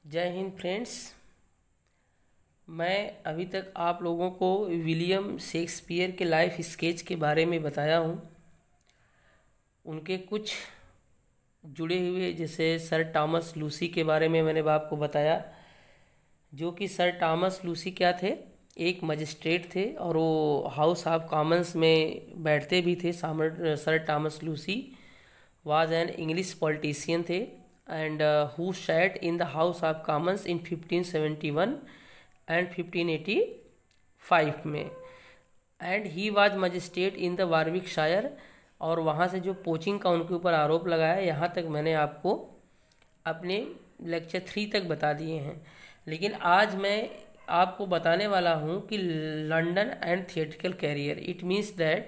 जय हिंद फ्रेंड्स। मैं अभी तक आप लोगों को विलियम शेक्सपियर के लाइफ स्केच के बारे में बताया हूँ। उनके कुछ जुड़े हुए जैसे सर टॉमस लूसी के बारे में मैंने आपको बताया, जो कि सर टॉमस लूसी क्या थे, एक मजिस्ट्रेट थे और वो हाउस ऑफ कॉमन्स में बैठते भी थे। Sir Thomas Lucy was an English politician थे and who sat in the House of Commons in 1571 and 1585 में, and he was magistrate in the Warwickshire. और वहाँ से जो पोचिंग का उनके ऊपर आरोप लगाया, यहाँ तक मैंने आपको अपने लेक्चर 3 तक बता दिए हैं। लेकिन आज मैं आपको बताने वाला हूँ कि London and theatrical career, it means that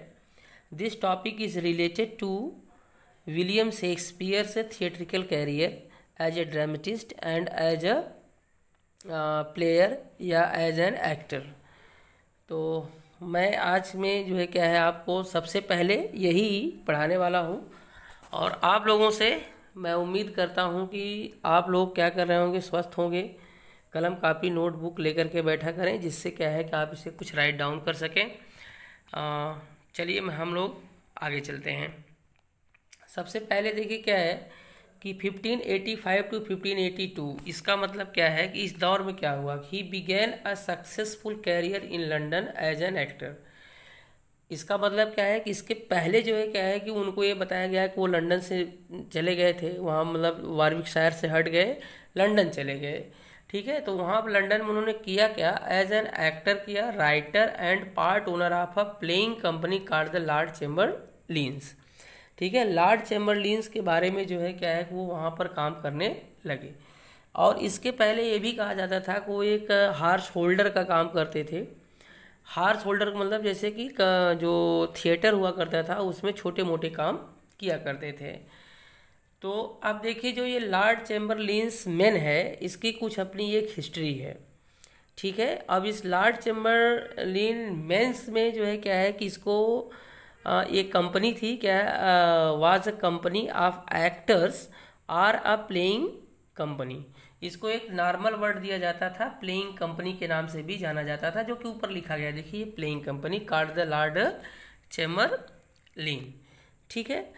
this topic is related to William Shakespeare से theatrical career as a dramatist and as a player या एज एन एक्टर। तो मैं आज में जो है क्या है, आपको सबसे पहले यही पढ़ाने वाला हूँ और आप लोगों से मैं उम्मीद करता हूँ कि आप लोग क्या कर रहे होंगे, स्वस्थ होंगे, कलम कापी नोटबुक लेकर के बैठा करें, जिससे क्या है कि आप इसे कुछ राइट डाउन कर सकें। चलिए हम लोग आगे चलते हैं। सबसे पहले देखिए क्या है कि 1585 टू 1582, इसका मतलब क्या है कि इस दौर में क्या हुआ, he began a successful career in London as an actor. इसका मतलब क्या है कि इसके पहले जो है क्या है कि उनको ये बताया गया है कि वो लंदन से चले गए थे, वहाँ मतलब वारविकशायर से हट गए, लंदन चले गए। ठीक है, तो वहाँ पर लंदन में उन्होंने किया क्या, एज एन एक्टर किया, writer and part owner of a playing company called the Lord Chamberlain's. ठीक है, लॉर्ड चैम्बरलिन्स के बारे में जो है क्या है कि वो वहाँ पर काम करने लगे। और इसके पहले ये भी कहा जाता था कि वो एक हार्स होल्डर का काम करते थे। हार्स होल्डर का मतलब जैसे कि जो थिएटर हुआ करता था उसमें छोटे मोटे काम किया करते थे। तो अब देखिए जो ये लॉर्ड चैम्बरलिन्स मैन है, इसकी कुछ अपनी एक हिस्ट्री है। ठीक है, अब इस लॉर्ड चैम्बरलिन मेंस में जो है क्या है कि इसको एक कंपनी थी, क्या was a company of actors or a playing company. इसको एक नॉर्मल वर्ड दिया जाता था, प्लेइंग कंपनी के नाम से भी जाना जाता था, जो कि ऊपर लिखा गया, देखिए playing company called the Lord Chamberlain. ठीक है,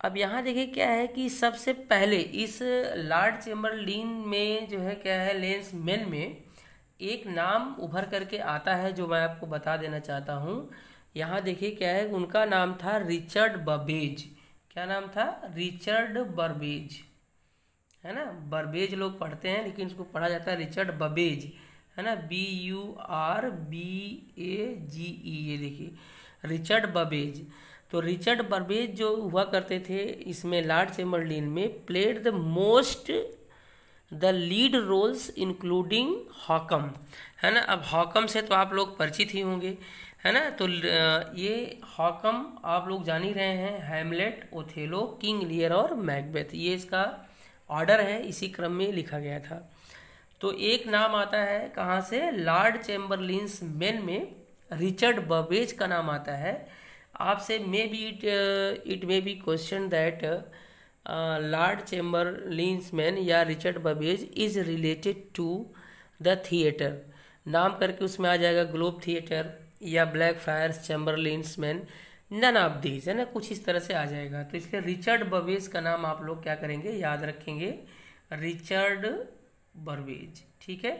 अब यहाँ देखिए क्या है कि सबसे पहले इस लॉर्ड चैम्बरलिन में जो है क्या है, लेंस मैन में एक नाम उभर करके आता है जो मैं आपको बता देना चाहता हूँ। यहाँ देखिए क्या है, उनका नाम था रिचर्ड बर्बेज। क्या नाम था, रिचर्ड बर्बेज, है ना। बर्बेज लोग पढ़ते हैं लेकिन इसको पढ़ा जाता है रिचर्ड बर्बेज, है ना, BURBAGE। ये देखिए रिचर्ड बर्बेज। तो रिचर्ड बर्बेज जो हुआ करते थे इसमें लॉर्ड चैम्बरलिन में, played the most the lead roles including Hockham, है ना। अब हॉकम से तो आप लोग परिचित ही होंगे, है ना। तो ये हॉकम आप लोग जान ही रहे हैं, हैमलेट, ओथेलो, किंग लियर और मैकबेथ, ये इसका ऑर्डर है, इसी क्रम में लिखा गया था। तो एक नाम आता है कहाँ से, लॉर्ड चैम्बरलिन्स मैन में रिचर्ड बर्बेज का नाम आता है। आपसे may be it may be question that Lord Chamberlain's Men या Richard Burbage is related to the theatre, नाम करके उसमें आ जाएगा ग्लोब थिएटर या Blackfriars Chamberlain's Men, none of these, है ना, कुछ इस तरह से आ जाएगा। तो इसलिए रिचर्ड बर्बेज का नाम आप लोग क्या करेंगे, याद रखेंगे, रिचर्ड बर्बेज। ठीक है,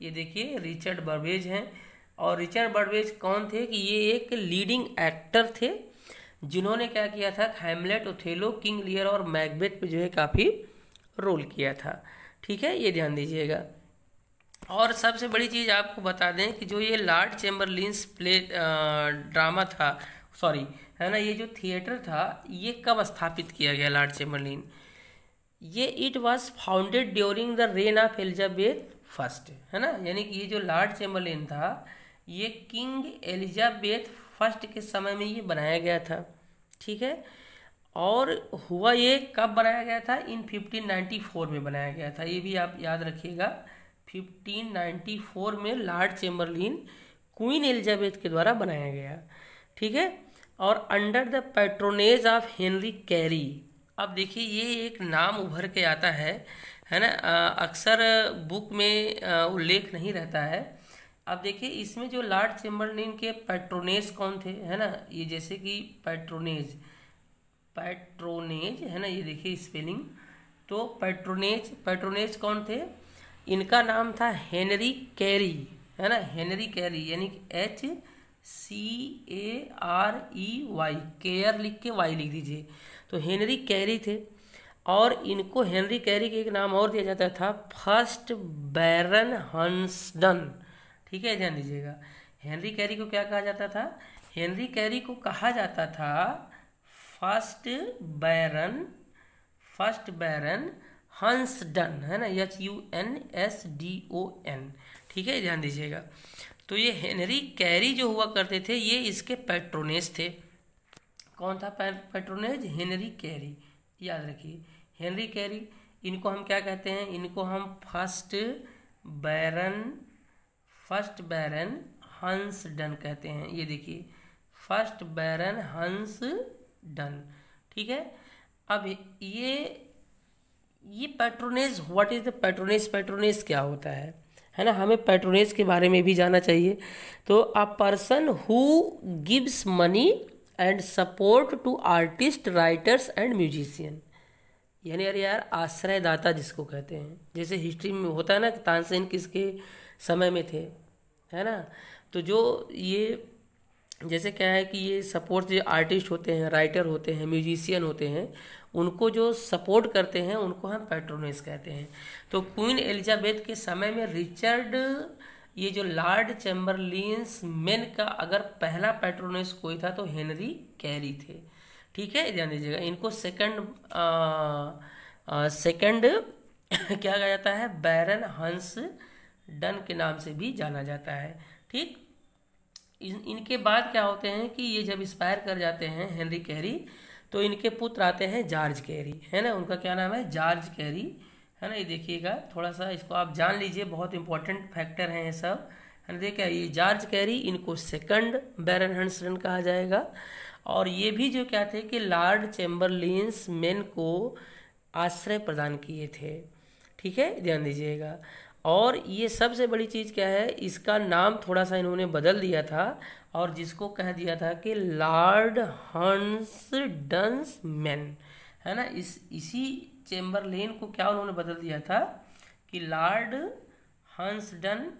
ये देखिए रिचर्ड बर्बेज हैं। और रिचर्ड बर्बेज कौन थे कि ये एक लीडिंग एक्टर थे जिन्होंने क्या किया था, हैमलेट, ओथेलो, किंग लियर और मैकबेथ पे जो है काफ़ी रोल किया था। ठीक है, ये ध्यान दीजिएगा। और सबसे बड़ी चीज़ आपको बता दें कि जो ये लॉर्ड चैम्बरलिन्स ड्रामा था, सॉरी, है ना, ये जो थिएटर था ये कब स्थापित किया गया लॉर्ड चैम्बरलिन, ये it was founded during the rain of Elizabeth first, है ना। यानी कि ये जो लॉर्ड चैम्बरलिन था ये किंग एलिजाबेथ फर्स्ट के समय में ये बनाया गया था। ठीक है, और हुआ ये कब बनाया गया था, इन 1594 में बनाया गया था, ये भी आप याद रखिएगा। 1594 में लॉर्ड चैम्बरलिन क्वीन एलिजाबेथ के द्वारा बनाया गया। ठीक है, और under the patronage of Henry carry. अब देखिए ये एक नाम उभर के आता है, है ना, अक्सर बुक में उल्लेख नहीं रहता है। अब देखिए इसमें जो लॉर्ड चैम्बरलेन के पैट्रोनेज कौन थे, है ना, ये जैसे कि पैट्रोनेज है ना, ये देखिए स्पेलिंग। तो पैट्रोनेज कौन थे, इनका नाम था हेनरी कैरी, है ना, हेनरी कैरी, यानी कि HCAREY, केयर लिख के वाई लिख दीजिए। तो हेनरी कैरी थे, और इनको हेनरी कैरी के एक नाम और दिया जाता था, फर्स्ट बैरन हंसडन। ठीक है, ध्यान दीजिएगा, हेनरी कैरी को क्या कहा जाता था, हेनरी कैरी को कहा जाता था फर्स्ट बैरन हंसडन, है ना, HUNSDON। ठीक है, ध्यान दीजिएगा। तो ये हेनरी कैरी जो हुआ करते थे, ये इसके पैट्रोनेज थे। कौन था पैट्रोनेज, हेनरी कैरी, याद रखिए, हेनरी कैरी। इनको हम क्या कहते हैं, इनको हम फर्स्ट बैरन हंसडन कहते हैं। ये देखिए, फर्स्ट बैरन हंसडन। ठीक है, अब ये patronage, what is the patronage क्या होता है ना, हमें पैट्रोनेज के बारे में भी जानना चाहिए। तो a person who gives money and support to artist, writers and musician, यानी अरे यार आश्रयदाता जिसको कहते हैं। जैसे हिस्ट्री में होता है ना कि तानसेन किसके समय में थे, है ना, तो जो ये जैसे क्या है कि ये सपोर्ट, जो आर्टिस्ट होते हैं, राइटर होते हैं, म्यूजिशियन होते हैं, उनको जो सपोर्ट करते हैं उनको हम पैट्रोनेज कहते हैं। तो क्वीन एलिजाबेथ के समय में रिचर्ड, ये जो लॉर्ड चैम्बरलेन्स मेन का अगर पहला पैट्रोनेज कोई था तो हेनरी कैरी थे। ठीक है, ध्यान दीजिएगा। इनको सेकंड क्या कहा जाता है, बैरन हंसडन के नाम से भी जाना जाता है। ठीक, इनके बाद क्या होते हैं कि ये जब एक्सपायर कर जाते हैं हेनरी कैरी, तो इनके पुत्र आते हैं जॉर्ज कैरी, है ना, उनका क्या नाम है, जॉर्ज कैरी, है ना। ये देखिएगा, थोड़ा सा इसको आप जान लीजिए, बहुत इंपॉर्टेंट फैक्टर हैं ये सब, है ना। देखिए ये जॉर्ज कैरी, इनको सेकंड बैरन हंसडन कहा जाएगा। और ये भी जो क्या थे कि लॉर्ड चैम्बरलेन्स मेन को आश्रय प्रदान किए थे। ठीक है, ध्यान दीजिएगा। और ये सबसे बड़ी चीज़ क्या है, इसका नाम थोड़ा सा इन्होंने बदल दिया था, और जिसको कह दिया था कि लॉर्ड हंसडन्स मैन, है ना। इसी चैम्बरलेन को क्या उन्होंने बदल दिया था कि लॉर्ड हंसडन,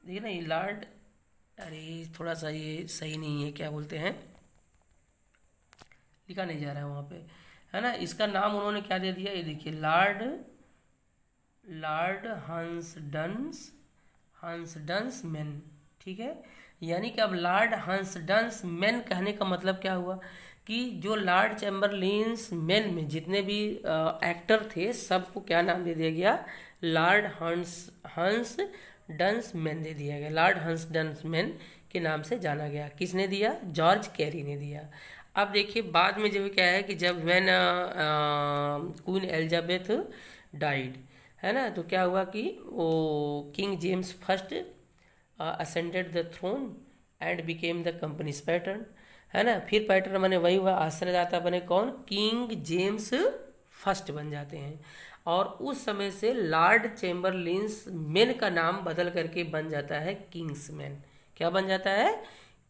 देखिए ना, ये लॉर्ड, अरे थोड़ा सा ये सही नहीं है, क्या बोलते हैं, लिखा नहीं जा रहा है वहाँ पे, है ना। इसका नाम उन्होंने क्या दे दिया, ये देखिए, लॉर्ड हंसडन्स मैन। ठीक है, यानी कि अब लॉर्ड हंसडन्स मैन कहने का मतलब क्या हुआ कि जो लॉर्ड चैम्बरलेन्स मैन में जितने भी एक्टर थे, सबको क्या नाम दे दिया गया, लॉर्ड हंसडन्स मैन दे दिया गया। लॉर्ड हंसडन्स मैन के नाम से जाना गया। किसने दिया, जॉर्ज कैरी ने दिया। अब देखिए बाद में जो क्या है कि जब व्हेन क्वीन एलिजाबेथ डाइड, है ना, तो क्या हुआ कि वो King James first ascended the throne and became the company's patron, है ना। फिर पैटर्न बने वही हुआ, आश्रयदाता बने कौन, किंग जेम्स फर्स्ट बन जाते हैं। और उस समय से लॉर्ड चैम्बरलेन्स मेन का नाम बदल करके बन जाता है किंग्समैन। क्या बन जाता है,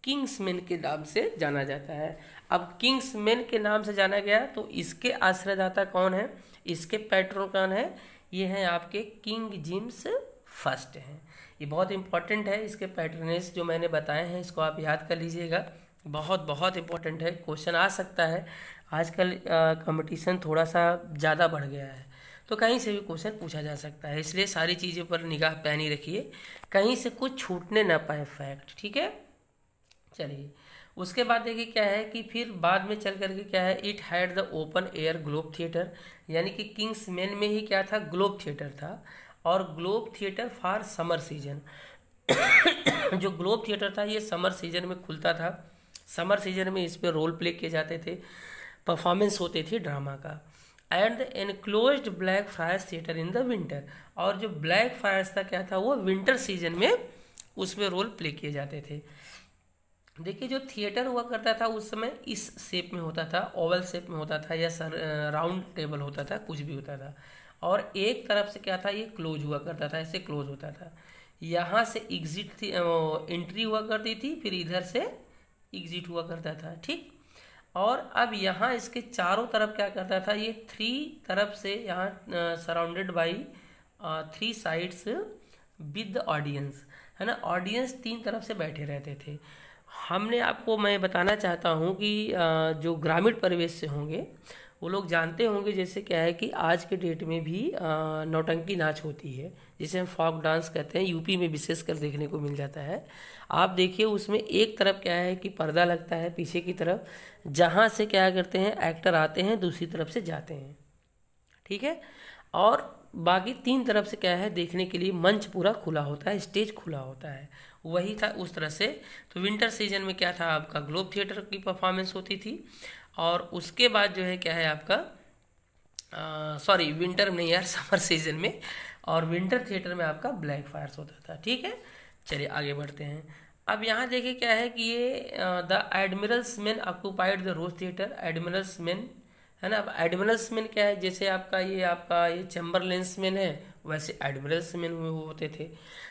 किंग्समैन के नाम से जाना जाता है। अब किंग्समैन के नाम से जाना गया, तो इसके आश्रयदाता कौन है, इसके पैट्रन कौन है, ये हैं आपके किंग जेम्स फर्स्ट हैं। ये बहुत इंपॉर्टेंट है, इसके पैटर्नेज जो मैंने बताए हैं इसको आप याद कर लीजिएगा, बहुत बहुत इंपॉर्टेंट है, क्वेश्चन आ सकता है। आजकल कंपटीशन थोड़ा सा ज़्यादा बढ़ गया है, तो कहीं से भी क्वेश्चन पूछा जा सकता है, इसलिए सारी चीज़ों पर निगाह पैनी रखिए, कहीं से कुछ छूटने ना पाए फैक्ट। ठीक है, चलिए उसके बाद देखिए क्या है कि फिर बाद में चल करके क्या है, it had the open air globe theatre, यानी कि किंग्समैन में ही क्या था, ग्लोब थिएटर था, और globe theatre for summer season. जो ग्लोब थिएटर था ये समर सीजन में खुलता था, समर सीजन में इस पर रोल प्ले किए जाते थे, परफॉर्मेंस होते थे ड्रामा का। And the enclosed black fryers theatre in the winter, और जो ब्लैक फ्रायर्स था क्या था, वो विंटर सीजन में उसमें रोल प्ले किए जाते थे। देखिए जो थिएटर हुआ करता था उस समय इस शेप में होता था, ओवल शेप में होता था, या राउंड टेबल होता था, कुछ भी होता था। और एक तरफ से क्या था, ये क्लोज हुआ करता था, ऐसे क्लोज होता था। यहाँ से एग्जिट थी, एंट्री हुआ करती थी, फिर इधर से एग्जिट हुआ करता था, ठीक। और अब यहाँ इसके चारों तरफ क्या करता था, ये थ्री तरफ से यहाँ surrounded by three sides with the audience, है ना। ऑडियंस तीन तरफ से बैठे रहते थे। हमने आपको, मैं बताना चाहता हूँ कि जो ग्रामीण परिवेश से होंगे वो लोग जानते होंगे, जैसे क्या है कि आज के डेट में भी नौटंकी नाच होती है, जिसे हम फॉक डांस कहते हैं, यूपी में विशेषकर देखने को मिल जाता है। आप देखिए उसमें एक तरफ क्या है कि पर्दा लगता है पीछे की तरफ, जहाँ से क्या करते हैं एक्टर आते हैं, दूसरी तरफ से जाते हैं, ठीक है। और बाकी तीन तरफ से क्या है देखने के लिए मंच पूरा खुला होता है, स्टेज खुला होता है, वही था उस तरह से। तो विंटर सीजन में क्या था, आपका ग्लोब थिएटर की परफॉर्मेंस होती थी, और उसके बाद जो है क्या है आपका, सॉरी विंटर में नहीं यार, समर सीजन में, और विंटर थिएटर में आपका ब्लैक फायर्स होता था, ठीक है। चलिए आगे बढ़ते हैं। अब यहाँ देखिए क्या है कि ये the Admiral's Men occupied the Rose Theatre, Admiral's Men, है ना। अब एडमिरल्स मेन क्या है, जैसे आपका ये चैम्बरलेंस मेन है, वैसे एडमिरल्स मेन होते थे।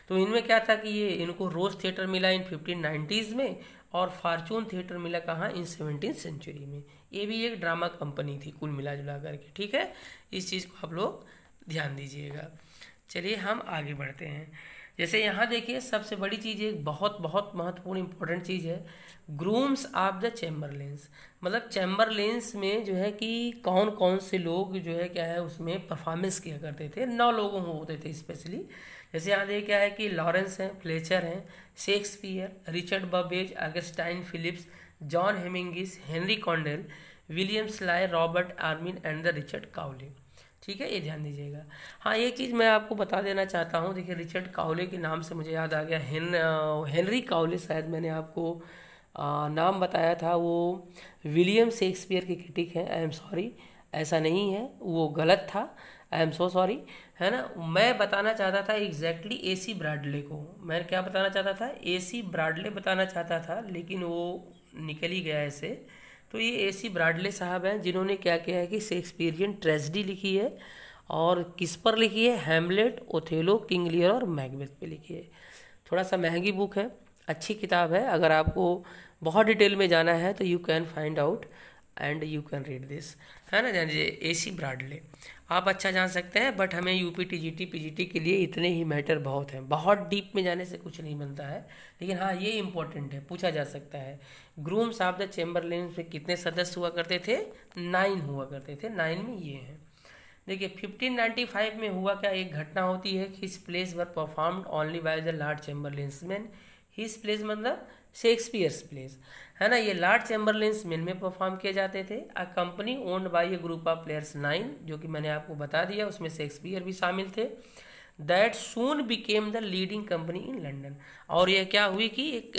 तो इनमें क्या था कि ये इनको रोज थिएटर मिला इन 1590s में, और फार्चून थिएटर मिला कहाँ, इन 17th सेंचुरी में। ये भी एक ड्रामा कंपनी थी कुल मिला जुला करके, ठीक है। इस चीज़ को आप लोग ध्यान दीजिएगा। चलिए हम आगे बढ़ते हैं। जैसे यहाँ देखिए सबसे बड़ी चीज़, एक बहुत बहुत महत्वपूर्ण इंपॉर्टेंट चीज़ है, ग्रूम्स ऑफ द चैम्बरलेंस। मतलब चैम्बरलेंस में जो है कि कौन कौन से लोग जो है क्या है उसमें परफॉर्मेंस किया करते थे, 9 लोगों होते थे स्पेशली। जैसे यहाँ देखिए क्या है कि लॉरेंस हैं, फ्लेचर हैं, Shakespeare, Richard Burbage, Augustine Phillips, John Heminges, Henry Condell, William Sly, Robert Armin and the Richard Cowley, ठीक है। ये ध्यान दीजिएगा। हाँ एक चीज़ मैं आपको बता देना चाहता हूँ, देखिए रिचर्ड काउले के नाम से मुझे याद आ गया, हेनरी काउले शायद मैंने आपको नाम बताया था, वो विलियम शेक्सपियर के क्रिटिक हैं। आई एम सॉरी, ऐसा नहीं है, वो गलत था, आई एम सो सॉरी, है ना। मैं बताना चाहता था एग्जैक्टली AC ब्राडले को, मैं क्या बताना चाहता था, AC ब्राडले बताना चाहता था, लेकिन वो निकल ही गया ऐसे। तो ये AC ब्राडले साहब हैं जिन्होंने क्या किया है कि शेक्सपियरियन ट्रेजेडी लिखी है, और किस पर लिखी है, हैमलेट, ओथेलो, किंग लियर और मैकबेथ पे लिखी है। थोड़ा सा महंगी बुक है, अच्छी किताब है, अगर आपको बहुत डिटेल में जाना है तो you can find out and you can read this, है ना। जानिए AC ब्राडले आप अच्छा जान सकते हैं, बट हमें UP TGT PGT के लिए इतने ही मैटर बहुत हैं, बहुत डीप में जाने से कुछ नहीं बनता है, लेकिन हाँ ये इंपॉर्टेंट है, पूछा जा सकता है। ग्रूम्स ऑफ द चैम्बरलेन में कितने सदस्य हुआ करते थे, 9 हुआ करते थे, 9 में ये हैं। देखिए 1595 में हुआ क्या, एक घटना होती है, his plays were performed only by the Lord Chamberlain's Men. His plays मतलब शेक्सपियर्स प्लेस, है ना। ये लॉर्ड चैम्बरलेन्स मेन में परफॉर्म किए जाते थे। A company owned by a group of players 9, जो कि मैंने आपको बता दिया, उसमें शेक्सपियर भी शामिल थे। That soon became the leading company in London, और यह क्या हुई कि एक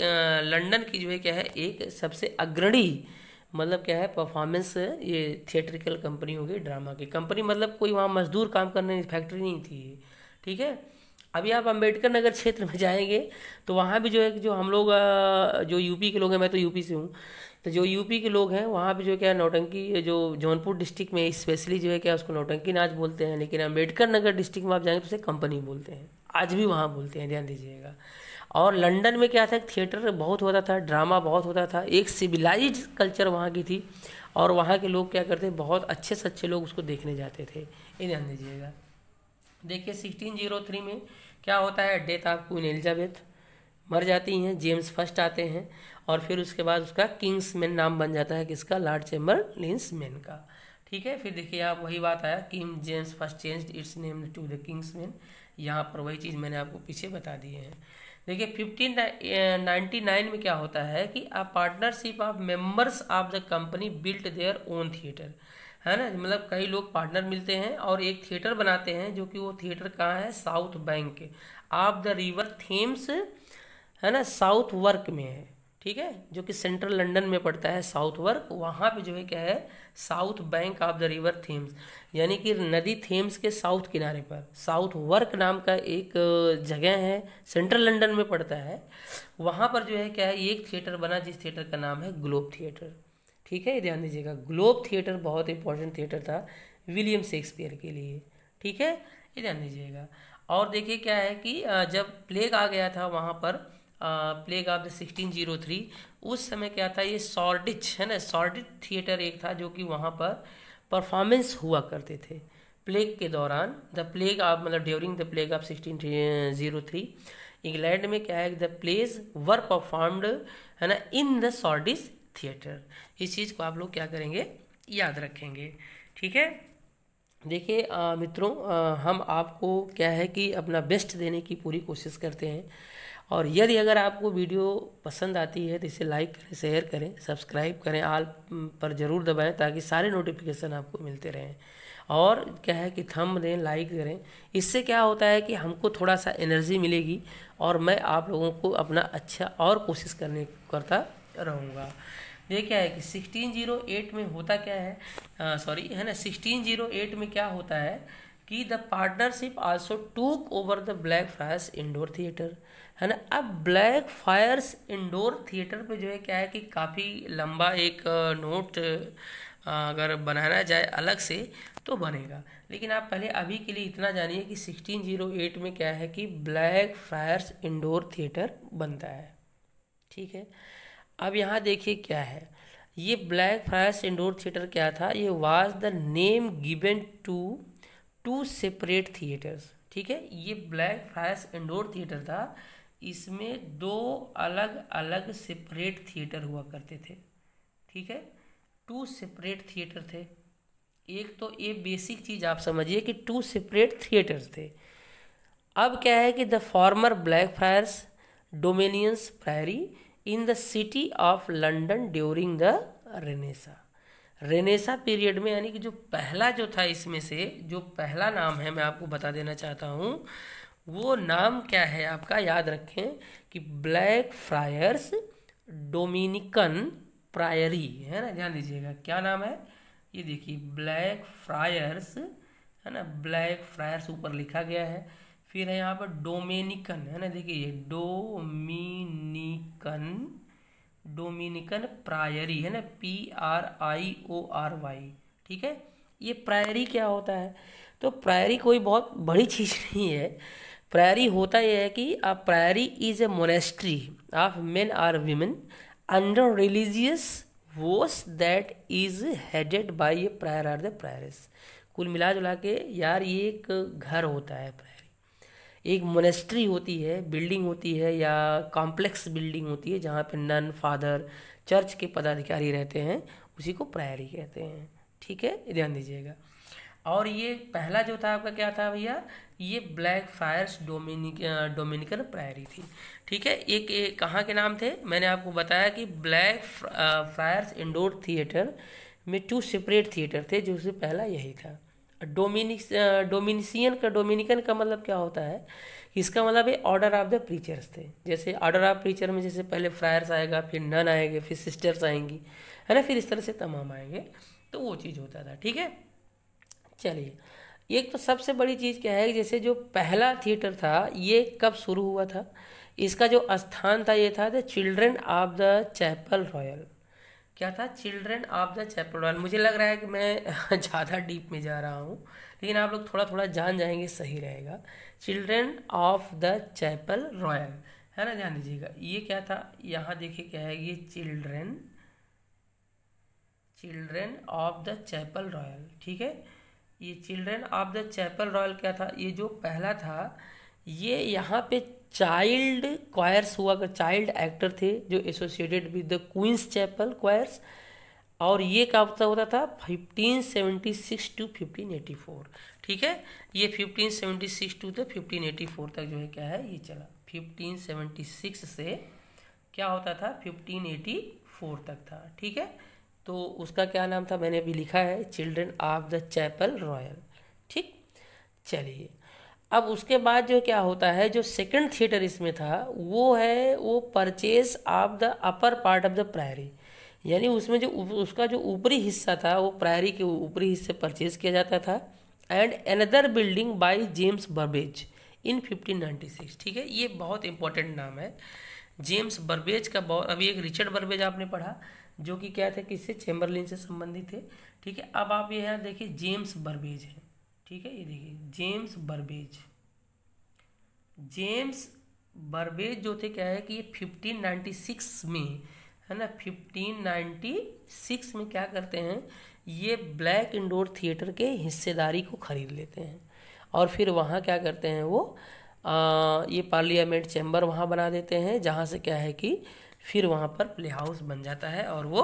लंदन की जो है क्या है एक सबसे अग्रणी, मतलब क्या है परफॉर्मेंस, ये थिएट्रिकल कंपनी हो गई, ड्रामा की कंपनी, मतलब कोई वहाँ मजदूर काम करने फैक्ट्री नहीं थी, ठीक है। अभी आप अंबेडकर नगर क्षेत्र में जाएंगे तो वहाँ भी जो है जो हम लोग जो यूपी के लोग हैं, मैं तो यूपी से हूँ, तो जो यूपी के लोग हैं वहाँ भी जो क्या नौटंकी, जो जौनपुर डिस्ट्रिक्ट में स्पेशली जो है क्या उसको नौटंकी नाच बोलते हैं, लेकिन अंबेडकर नगर डिस्ट्रिक्ट में आप जाएंगे तो उसे कंपनी बोलते हैं, आज भी वहाँ बोलते हैं, ध्यान दीजिएगा। और लंदन में क्या था, थिएटर बहुत होता था, ड्रामा बहुत होता था, एक सिविलाइज्ड कल्चर वहाँ की थी, और वहाँ के लोग क्या करते, बहुत अच्छे से अच्छे लोग उसको देखने जाते थे, ये ध्यान दीजिएगा। देखिए 1603 में क्या होता है, डेथ ऑफ क्वीन एलिजाबेथ, मर जाती हैं, जेम्स फर्स्ट आते हैं, और फिर उसके बाद उसका किंग्स मैन नाम बन जाता है, किसका, लॉर्ड चैम्बरलेन्स मैन का, ठीक है। फिर देखिए आप वही बात आया, King James first changed its name to the King's Man, यहाँ पर वही चीज़ मैंने आपको पीछे बता दी है। देखिए 1599 में क्या होता है कि a partnership of members of the company built their own theatre, है ना। मतलब कई लोग पार्टनर मिलते हैं और एक थिएटर बनाते हैं, जो कि वो थिएटर कहाँ है, south bank of the river Thames, है ना, साउथ वर्क में है, ठीक है, जो कि सेंट्रल लंदन में पड़ता है, साउथ वर्क, वहाँ पे जो है क्या है, south bank of the river Thames, यानी कि नदी थेम्स के साउथ किनारे पर साउथ वर्क नाम का एक जगह है, सेंट्रल लंदन में पड़ता है, वहाँ पर जो है क्या है एक थिएटर बना, जिस थिएटर का नाम है ग्लोब थिएटर, ठीक है। ध्यान दीजिएगा, ग्लोब थिएटर बहुत इंपॉर्टेंट थिएटर था विलियम शेक्सपियर के लिए, ठीक है, ये ध्यान दीजिएगा। और देखिए क्या है कि जब प्लेग आ गया था वहाँ पर, प्लेग ऑफ द 1603, उस समय क्या था, ये सॉर्डिच है ना, सॉर्डिच थिएटर एक था जो कि वहाँ पर परफॉर्मेंस हुआ करते थे प्लेग के दौरान। द प्लेग ऑफ मतलब during the plague of 1603 England में क्या है, द प्लेज वर परफॉर्म्ड है ना इन द सॉर्डिच थिएटर। इस चीज़ को आप लोग क्या करेंगे, याद रखेंगे, ठीक है। देखिए मित्रों, हम आपको क्या है कि अपना बेस्ट देने की पूरी कोशिश करते हैं, और यदि अगर आपको वीडियो पसंद आती है तो इसे लाइक करें, शेयर करें, सब्सक्राइब करें, ऑल पर ज़रूर दबाएं ताकि सारे नोटिफिकेशन आपको मिलते रहें। और क्या है कि थंब दें, लाइक करें। इससे क्या होता है कि हमको थोड़ा सा एनर्जी मिलेगी और मैं आप लोगों को अपना अच्छा और कोशिश करता रहूँगा। ये क्या है कि 1608 में होता क्या है, सॉरी है ना, 1608 में क्या होता है कि the partnership also took over the black fryers indoor theatre, है ना। अब ब्लैक फायर्स इंडोर थिएटर पे जो है क्या है कि काफ़ी लंबा एक नोट अगर बनाना जाए अलग से तो बनेगा, लेकिन आप पहले अभी के लिए इतना जानिए कि 1608 में क्या है कि ब्लैक फ्रायर्स इंडोर थिएटर बनता है, ठीक है। अब यहाँ देखिए क्या है, ये ब्लैक फ्रायर्स इंडोर थिएटर क्या था, ये was the name given to two separate theatres, ठीक है। ये ब्लैक फ्रायर्स इंडोर थिएटर था, इसमें दो अलग अलग सेपरेट थिएटर हुआ करते थे, ठीक है। टू सेपरेट थिएटर थे। एक तो ये बेसिक चीज़ आप समझिए कि टू सेपरेट थिएटर्स थे। अब क्या है कि the former black fryers dominions priori in the city of London during the Renaissance period में, यानी कि जो पहला जो था इसमें से जो पहला नाम है मैं आपको बता देना चाहता हूँ, वो नाम क्या है आपका, याद रखें कि ब्लैक फ्रायर्स डोमिनिकन प्रायरी, है ना, ध्यान दीजिएगा क्या नाम है, ये देखिए ब्लैक फ्रायर्स, है ना, ब्लैक फ्रायर्स ऊपर लिखा गया है, फिर है यहाँ पर डोमिनिकन, है ना, देखिए ये डोमिनिकन प्रायरी, है ना, PRIORY, ठीक है। ये प्रायरी क्या होता है, तो प्रायरी कोई बहुत बड़ी चीज़ नहीं है। प्रायरी होता यह है कि a priory is a monastery of men or women under religious vows that is headed by a prior or the prioress. कुल मिला जुला के यार ये एक घर होता है, प्रायरी एक मोनेस्ट्री होती है, बिल्डिंग होती है या कॉम्प्लेक्स बिल्डिंग होती है जहाँ पे नन, फादर, चर्च के पदाधिकारी रहते हैं, उसी को प्रायरी कहते हैं, ठीक है, ध्यान दीजिएगा। और ये पहला जो था आपका क्या था भैया, ये ब्लैक फ्रायर्स डोमिनिकन प्रायरी थी, ठीक है। एक कहाँ के नाम थे, मैंने आपको बताया कि ब्लैक फ्रायर्स इंडोर थिएटर में टू सेपरेट थिएटर थे, जो उससे पहला यही था। डोमिनिकन का मतलब क्या होता है, इसका मतलब है ऑर्डर ऑफ द प्रीचर्स थे। जैसे ऑर्डर ऑफ प्रीचर में जैसे पहले फ्रायर्स आएगा, फिर नन आएंगे, फिर सिस्टर्स आएंगी, है ना, फिर इस तरह से तमाम आएंगे, तो वो चीज़ होता था, ठीक है। चलिए, एक तो सबसे बड़ी चीज़ क्या है, जैसे जो पहला थिएटर था ये कब शुरू हुआ था, इसका जो स्थान था ये था the Children of the Chapel Royal. क्या था, Children of the Chapel Royal. मुझे लग रहा है कि मैं ज़्यादा डीप में जा रहा हूँ, लेकिन आप लोग थोड़ा थोड़ा जान जाएंगे, सही रहेगा। Children of the Chapel Royal, है ना, ध्यान दीजिएगा। ये क्या था, यहाँ देखिए क्या है, ये Children of the Chapel Royal, ठीक है। ये Children of the Chapel Royal क्या था, ये जो पहला था, ये यहाँ पे चाइल्ड क्वायर्स हुआ कर, चाइल्ड एक्टर थे जो associated with the Queen's Chapel choirs, और ये कब तक होता था, 1576 टू 1584, ठीक है। ये 1576 टू 1584 तक जो है क्या है ये चला। 1576 से क्या होता था, 1584 तक था, ठीक है। तो उसका क्या नाम था, मैंने अभी लिखा है, Children of the Chapel Royal, ठीक। चलिए, अब उसके बाद जो क्या होता है, जो सेकंड थिएटर इसमें था वो है वो purchase of the upper part of the priori, यानी उसमें जो उसका जो ऊपरी हिस्सा था वो प्रायरी के ऊपरी हिस्से परचेज किया जाता था, and another building by James Burbage in 1596, ठीक है। ये बहुत इंपॉर्टेंट नाम है जेम्स बर्बेज का। अभी एक रिचर्ड बर्बेज आपने पढ़ा जो कि क्या थे, किससे, चैम्बरलिन से संबंधित थे, ठीक है। अब आप यहाँ देखिए जेम्स बर्बेज है, ठीक है, ये देखिए जेम्स बर्बेज। जेम्स बर्बेज जो थे, क्या है कि ये 1596 में, है ना, 1596 में क्या करते हैं, ये ब्लैक इंडोर थिएटर के हिस्सेदारी को खरीद लेते हैं और फिर वहाँ क्या करते हैं वो ये पार्लियामेंट चैम्बर वहाँ बना देते हैं, जहाँ से क्या है कि फिर वहाँ पर प्ले हाउस बन जाता है और वो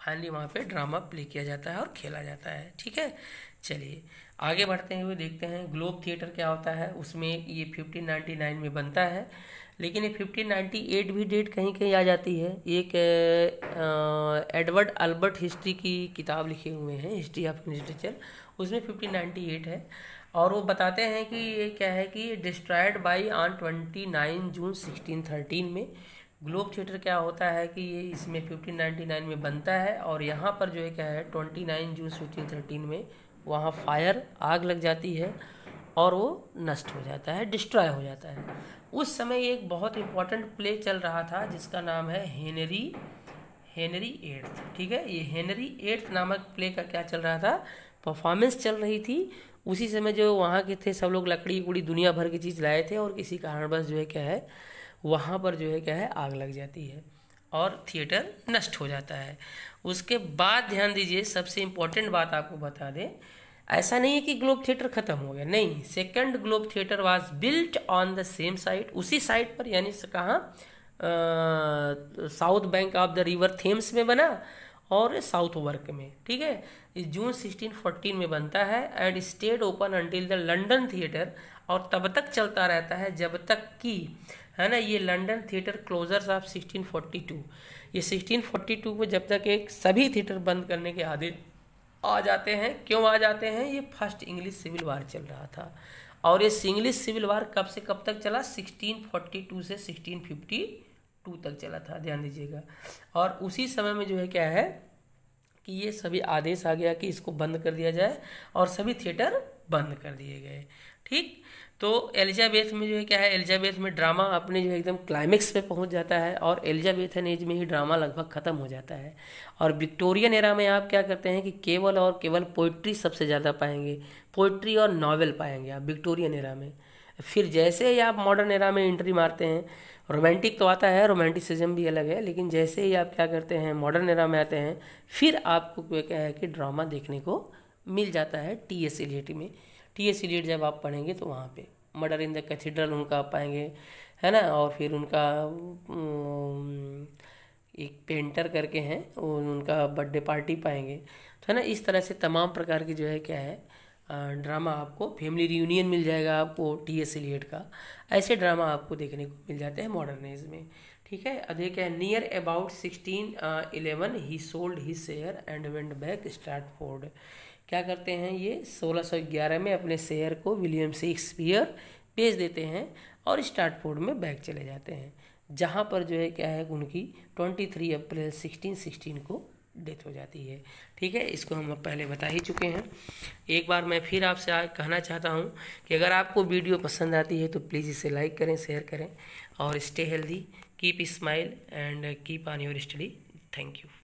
फाइनली वहाँ पे ड्रामा प्ले किया जाता है और खेला जाता है। ठीक है, चलिए आगे बढ़ते हुए देखते हैं ग्लोब थिएटर क्या होता है। उसमें ये 1599 में बनता है, लेकिन ये 1598 भी डेट कहीं कहीं आ जाती है। एक एडवर्ड अल्बर्ट हिस्ट्री की किताब लिखे हुए हैं, हिस्ट्री ऑफ लिटरेचर, उसमें 1598 है और वो बताते हैं कि ये क्या है कि डिस्ट्रॉयड बाई ऑन 29 जून 1613 में। ग्लोब थिएटर क्या होता है कि ये इसमें 1599 में बनता है और यहाँ पर जो है क्या है 29 जून 1613 में वहाँ फायर, आग लग जाती है और वो नष्ट हो जाता है, डिस्ट्रॉय हो जाता है। उस समय एक बहुत इम्पोर्टेंट प्ले चल रहा था जिसका नाम है हेनरी एट्थ। ठीक है, ये हेनरी एट्थ नामक प्ले का क्या चल रहा था, परफॉर्मेंस चल रही थी। उसी समय जो वहाँ के थे सब लोग लकड़ी उड़ी दुनिया भर की चीज़ लाए थे और किसी कारणवश जो है क्या है वहाँ पर जो है क्या है आग लग जाती है और थिएटर नष्ट हो जाता है। उसके बाद ध्यान दीजिए, सबसे इम्पोर्टेंट बात आपको बता दें, ऐसा नहीं है कि ग्लोब थिएटर खत्म हो गया, नहीं, second globe theatre was built on the same site, उसी साइट पर, यानी कहाँ, south bank of the river Thames में बना और साउथ वर्क में। ठीक है, इस जून 1614 में बनता है and stayed open until the London theatre, और तब तक चलता रहता है जब तक कि, है ना, ये लंदन थिएटर क्लोजर्स ऑफ 1642, ये 1642 को जब तक एक सभी थिएटर बंद करने के आदेश आ जाते हैं। क्यों आ जाते हैं, ये फर्स्ट इंग्लिश सिविल वार चल रहा था और ये इंग्लिश सिविल वार कब से कब तक चला, 1642 से 1652 तक चला था, ध्यान दीजिएगा। और उसी समय में जो है क्या है कि ये सभी आदेश आ गया कि इसको बंद कर दिया जाए और सभी थिएटर बंद कर दिए गए। ठीक, तो एलिजाबेथ में जो है क्या है, एलिजाबेथ में ड्रामा अपने जो है एकदम क्लाइमेक्स पे पहुंच जाता है और एलिजाबेथन एज में ही ड्रामा लगभग ख़त्म हो जाता है। और विक्टोरियन एरा में आप क्या करते हैं कि केवल और केवल पोइट्री सबसे ज़्यादा पाएंगे, पोइट्री और नॉवेल पाएंगे आप विक्टोरियन एरा में। फिर जैसे ही आप मॉडर्न एरा में एंट्री मारते हैं, रोमांटिक तो आता है, रोमांटिसिज्म भी अलग है, लेकिन जैसे ही आप क्या करते हैं मॉडर्न एरा में आते हैं, फिर आपको क्या है कि ड्रामा देखने को मिल जाता है टी.एस. एलियट में। टी.एस. एलियट जब आप पढ़ेंगे तो वहाँ पे मर्डर इन द कैथेड्रल उनका आप पाएंगे, है ना, और फिर उनका एक पेंटर करके हैं, उनका बर्थडे पार्टी पाएंगे, तो है ना, इस तरह से तमाम प्रकार की जो है क्या है ड्रामा आपको, फैमिली रियूनियन मिल जाएगा आपको टी.एस. एलियट का, ऐसे ड्रामा आपको देखने को मिल जाते हैं मॉडर्न एज में। ठीक है, अधिक है near about 1611 he sold his share and went back Stratford. क्या करते हैं ये 1611 में अपने शेयर को विलियम शेक्सपियर बेच देते हैं और स्ट्रैटफोर्ड में बैक चले जाते हैं, जहाँ पर जो है क्या है उनकी 23 अप्रैल 1616 को डेथ हो जाती है। ठीक है, इसको हम पहले बता ही चुके हैं। एक बार मैं फिर आपसे कहना चाहता हूँ कि अगर आपको वीडियो पसंद आती है तो प्लीज़ इसे लाइक करें, शेयर करें और stay healthy, keep smile and keep on your study. Thank you.